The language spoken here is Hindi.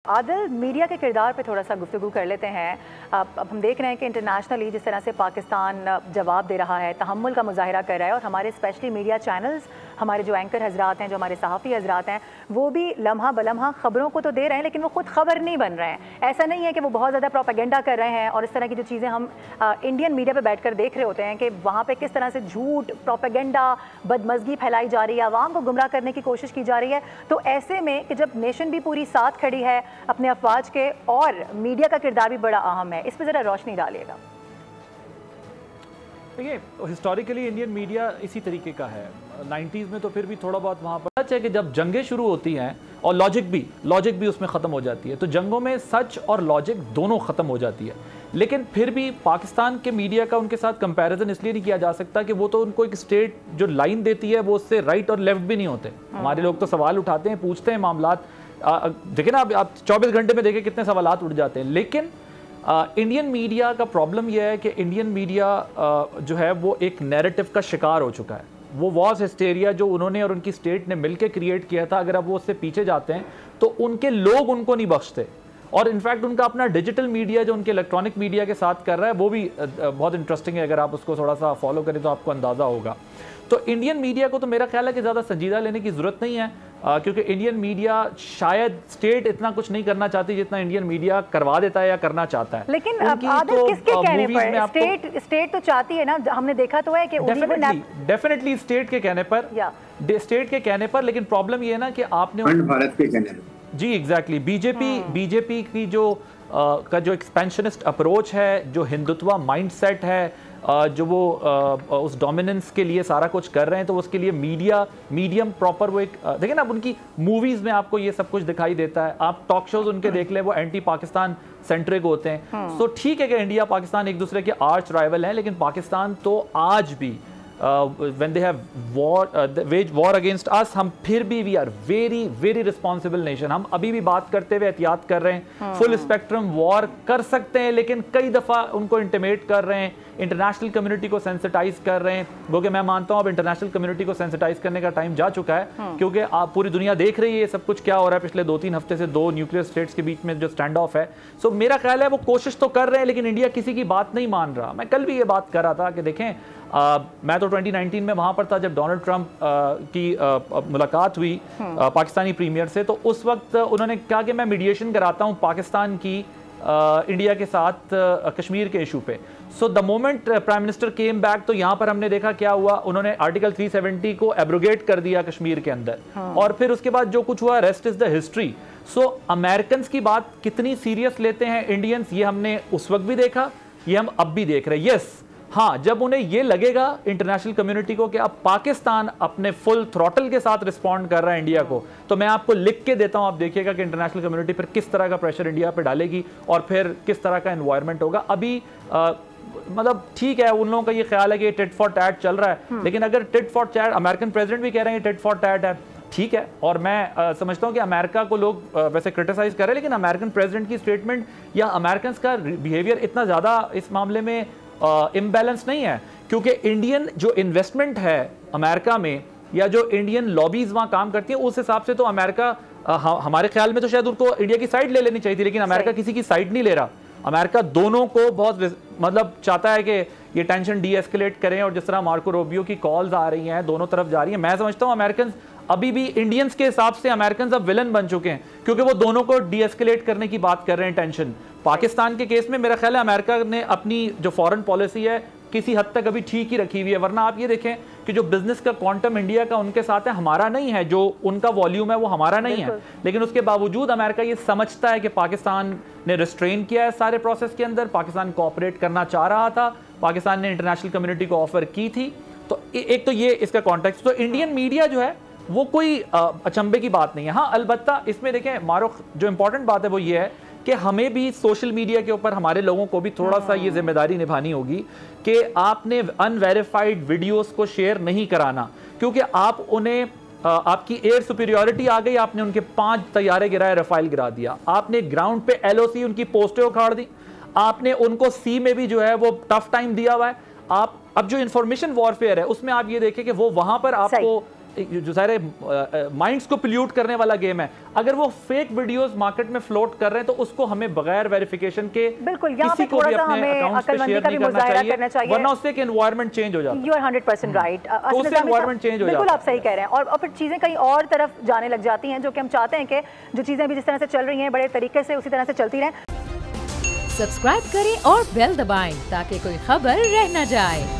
आदिल, मीडिया के किरदार पे थोड़ा सा गुफ्तगू कर लेते हैं। अब हम देख रहे हैं कि इंटरनेशनली जिस तरह से पाकिस्तान जवाब दे रहा है, तहम्मुल का मुजाहिरा कर रहा है, और हमारे स्पेशली मीडिया चैनल्स, हमारे जो एंकर हजरात हैं, जो हमारे सहाफ़ी हजरात हैं, वो भी लम्हा बलम्हा ख़बरों को तो दे रहे हैं, लेकिन वो खुद खबर नहीं बन रहे हैं। ऐसा नहीं है कि वो बहुत ज़्यादा प्रोपेगेंडा कर रहे हैं और इस तरह की जो चीज़ें हम इंडियन मीडिया पर बैठ कर देख रहे होते हैं कि वहाँ पर किस तरह से झूठ, प्रोपेगेंडा, बदमज़गी फैलाई जा रही है, आवाम को गुमराह करने की कोशिश की जा रही है। तो ऐसे में कि जब नेशन भी पूरी साथ खड़ी है अपने अफवाज के, और मीडिया का किरदार भी बड़ा अहम है, इस पर ज़रा रोशनी डालिएगा। देखिए, हिस्टोरिकली इंडियन मीडिया इसी तरीके का है। 90s में तो फिर भी थोड़ा बहुत वहाँ पर सच है कि जब जंगें शुरू होती हैं और लॉजिक भी उसमें ख़त्म हो जाती है, तो जंगों में सच और लॉजिक दोनों ख़त्म हो जाती है। लेकिन फिर भी पाकिस्तान के मीडिया का उनके साथ कंपैरिजन इसलिए नहीं किया जा सकता कि वो तो उनको एक स्टेट जो लाइन देती है वो उससे राइट और लेफ्ट भी नहीं होते। हमारे लोग तो सवाल उठाते हैं, पूछते हैं, मामलात देखें ना, आप 24 घंटे में देखें कितने सवालात उठ जाते हैं। लेकिन इंडियन मीडिया का प्रॉब्लम यह है कि इंडियन मीडिया जो है वो एक नैरेटिव का शिकार हो चुका है। वो वॉज हिस्टेरिया जो उन्होंने और उनकी स्टेट ने मिलकर क्रिएट किया था, अगर अब वो उससे पीछे जाते हैं तो उनके लोग उनको नहीं बख्शते। और इनफैक्ट उनका अपना डिजिटल मीडिया जो उनके इलेक्ट्रॉनिक मीडिया के साथ कर रहा है वो भी बहुत इंटरेस्टिंग है। अगर आप उसको थोड़ा सा फॉलो करें तो आपको अंदाज़ा होगा। तो इंडियन मीडिया को तो मेरा ख्याल है कि ज़्यादा संजीदा लेने की ज़रूरत नहीं है, क्योंकि इंडियन मीडिया शायद स्टेट इतना कुछ नहीं करना चाहती जितना इंडियन मीडिया करवा देता है या करना चाहता है। लेकिन आदिल, तो किसके कहने पर स्टेट तो चाहती है ना, हमने देखा तो है कि डेफिनेटली स्टेट के कहने पर, लेकिन प्रॉब्लम ये है ना कि आपने भारत के कहने पर, जी एग्जैक्टली, बीजेपी की जो एक्सपेंशनिस्ट अप्रोच है, जो हिंदुत्व माइंडसेट है, जो वो उस डोमिनेंस के लिए सारा कुछ कर रहे हैं, तो उसके लिए मीडियम प्रॉपर वो एक देखिए ना, अब उनकी मूवीज़ में आपको ये सब कुछ दिखाई देता है। आप टॉक शोज उनके देख लें, वो एंटी पाकिस्तान सेंट्रिक होते हैं। तो ठीक है कि इंडिया पाकिस्तान एक दूसरे के आर्च राइवल हैं, लेकिन पाकिस्तान तो आज भी when they have wage war against us, हम फिर भी we are very very responsible nation। हम अभी भी बात करते हुए एहतियात कर रहे हैं, फुल स्पेक्ट्रम वॉर कर सकते हैं, लेकिन कई दफ़ा उनको इंटिमेट कर रहे हैं, इंटरनेशनल कम्युनिटी को सेंसिटाइज कर रहे हैं। क्योंकि मैं मानता हूं अब इंटरनेशनल कम्युनिटी को सेंसिटाइज करने का टाइम जा चुका है, क्योंकि आप पूरी दुनिया देख रही है ये सब कुछ क्या हो रहा है। पिछले 2-3 हफ्ते से 2 न्यूक्लियर स्टेट्स के बीच में जो स्टैंड ऑफ है, सो मेरा ख्याल है वो कोशिश तो कर रहे हैं, लेकिन इंडिया किसी की बात नहीं मान रहा। मैं कल भी ये बात कर रहा था कि देखें, मैं तो 2019 में वहां पर था जब डोनाल्ड ट्रंप की मुलाकात हुई पाकिस्तानी प्रीमियर से, तो उस वक्त उन्होंने कहा कि मैं मीडिएशन कराता हूं पाकिस्तान की इंडिया के साथ कश्मीर के इशू पे। So the moment prime minister came back, तो यहां पर हमने देखा क्या हुआ, उन्होंने आर्टिकल 370 को एब्रोगेट कर दिया कश्मीर के अंदर। और फिर उसके बाद जो कुछ हुआ, rest is the history. So American की बात कितनी सीरियस लेते हैं इंडियंस, ये हमने उस वक्त भी देखा, ये हम अब भी देख रहे हैं। यस, हाँ, जब उन्हें ये लगेगा इंटरनेशनल कम्युनिटी को कि अब पाकिस्तान अपने फुल थ्रॉटल के साथ रिस्पॉन्ड कर रहा है इंडिया को, तो मैं आपको लिख के देता हूं, आप देखिएगा कि इंटरनेशनल कम्युनिटी पर किस तरह का प्रेशर इंडिया पे डालेगी और फिर किस तरह का एनवायरनमेंट होगा। अभी मतलब ठीक है, उन लोगों का ये ख्याल है कि टिट फॉर टैट चल रहा है, लेकिन अगर tit for tat, American president भी कह रहे हैं टिट फॉर टैट है, ठीक है। और मैं समझता हूं कि अमेरिका को लोग वैसे क्रिटिसाइज कर रहे हैं, लेकिन अमेरिकन प्रेसिडेंट की स्टेटमेंट या अमेरिकन का बिहेवियर इतना ज़्यादा इस मामले में इम्बैलेंस नहीं है, क्योंकि इंडियन जो इन्वेस्टमेंट है अमेरिका में या जो इंडियन लॉबीज वहां काम करती हैं, उस हिसाब से तो अमेरिका हमारे ख्याल में तो शायद उनको इंडिया की साइड ले लेनी चाहिए थी, लेकिन अमेरिका किसी की साइड नहीं ले रहा। अमेरिका दोनों को बहुत मतलब चाहता है कि ये टेंशन डी एस्केलेट करें, और जिस तरह मार्को रूबियो की कॉल्स आ रही हैं, दोनों तरफ जा रही हैं, मैं समझता हूं अमेरिकन अभी भी इंडियंस के हिसाब से अमेरिकन अब विलन बन चुके हैं, क्योंकि वो दोनों को डी एस्केलेट करने की बात कर रहे हैं। टेंशन पाकिस्तान के केस में मेरा ख्याल है अमेरिका ने अपनी जो फॉरेन पॉलिसी है किसी हद तक अभी ठीक ही रखी हुई है, वरना आप ये देखें कि जो बिजनेस का क्वांटम इंडिया का उनके साथ है, हमारा नहीं है, जो उनका वॉल्यूम है वो हमारा नहीं है, लेकिन उसके बावजूद अमेरिका ये समझता है कि पाकिस्तान ने रिस्ट्रेन किया है सारे प्रोसेस के अंदर, पाकिस्तान कोऑपरेट करना चाह रहा था, पाकिस्तान ने इंटरनेशनल कम्युनिटी को ऑफर की थी। तो एक तो ये इसका कॉन्टेक्स्ट। तो इंडियन मीडिया जो है वो कोई अचंभे की बात नहीं है। हाँ, अलबत्ता इसमें देखें मारूख, जो इंपॉर्टेंट बात है वो ये है कि हमें भी सोशल मीडिया के ऊपर हमारे लोगों को भी थोड़ा सा ये जिम्मेदारी निभानी होगी कि आपने अनवेरिफाइड वीडियोस को शेयर नहीं कराना, क्योंकि आप उन्हें आपकी एयर सुपीरियॉरिटी आ गई, आपने उनके 5 तैयारे गिराए, रफाइल गिरा दिया, आपने ग्राउंड पे LOC उनकी पोस्टें उखाड़ दी, आपने उनको सी में भी जो है वो टफ टाइम दिया हुआ है। आप अब जो इंफॉर्मेशन वॉरफेयर है उसमें आप ये देखें कि वो वहां पर आपको जो सारे माइंड्स को पोल्यूट करने वाला गेम है, अगर वो फेक वीडियोस मार्केट में फ्लोट कर रहे हैं तो उसको हमें बगैर वेरिफिकेशन के बिल्कुल किसी को भी अपने अकाउंट्स पे शेयर नहीं करना चाहिए, वरना उससे एक एनवायरनमेंट चेंज हो जाता है। यू आर 100% राइट, उससे एनवायरनमेंट चेंज हो जाता है। बिल्कुल आप सही कह रहे हैं, और फिर चीजें कहीं और तरफ जाने लग जाती हैं, जो कि हम चाहते हैं कि जो चीजें भी जिस तरह से चल रही हैं बड़े तरीके से उसी तरह से चलती रहें। सब्सक्राइब करें और बेल दबाएं ताकि कोई खबर रह न जाए।